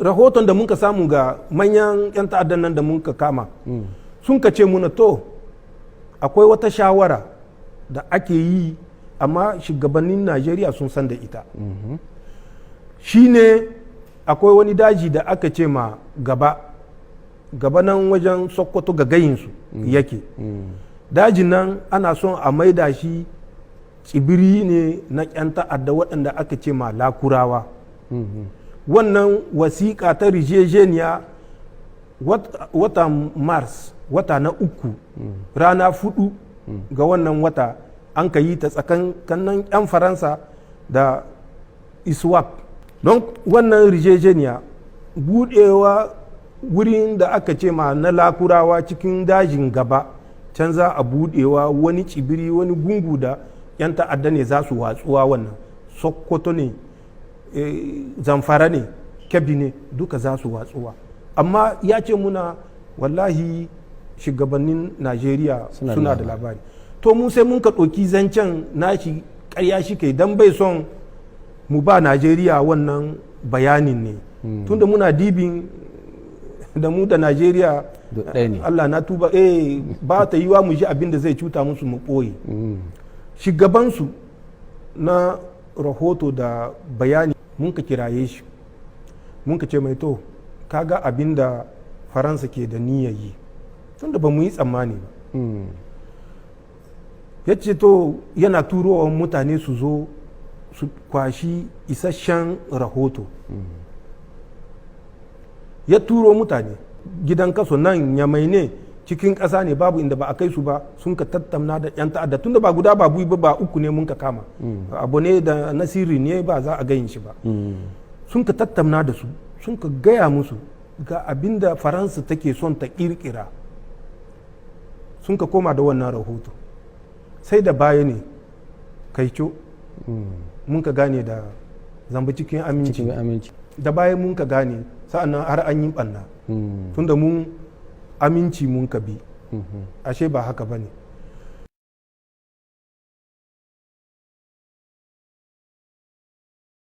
rahoton da muka samu ga manyan 'yan ta'addan nan da muka kama sun ka ce muna to akwai wata shawara da ake yi amma shugabannin najeriya sun san da ita shine akwai wani daji da aka ce ma gaba nan wajen sokoto ga gayinsu yake dajin nan ana son a maida shi tsibiri ne na 'yan ta'adda waɗanda aka ce ma lakurawa wannan wasiƙa ta rijejeniya watan mars wata na 3 rana 4 ga wannan wata an ka yi ta tsakankanin 'yan faransa da iswap don wannan rijejeniya budewa wurin da aka ce ma na lakurawa cikin dajin gaba can za a budewa wani tsibiri wani gungu da 'yan ta'adda ne za su watsuwa wannan sokoto ne zamfara ne kebbi ne duka za su watsuwa amma ya ce muna wallahi shugabannin najeriya suna da labari to mu sai mun ka ɗauki zancen nashi ƙarya shi kai don bai son mu ba najeriya wannan bayanin ne tunda muna dibin da mu da najeriya allah na tuba ba ta yiwa mu ji abin da zai cuta musu mu ɓoye shugabansu na rahoto da bayani mun ka kiraye shi mun ka ce mai to kaga abin da faransa ke da niyyar yi tunda ba mu yi tsammani ba ya ce to yana turowa mutane su zo su kwashi isasshen rahoto ya turo mutane gidan kaso nan ya mai ne cikin ƙasa ne babu inda ba a kai su ba sun ka tattauna da 'yan ta'adda tunda ba guda ba biyu ba 3 ne mun ka kama abu ne da nasiri ne ba za a gayin shi ba sun ka tattauna da su sun ka gaya musu ga abin da faransa take son ta kirkira sun ka koma da wannan rahoto sai da baya ne kaico mun ka gane da zamba cikin aminci da baya mun ka gane sa'annan har an yi ɓanna tunda mun aminci mun ka bi ashe ba haka ba ne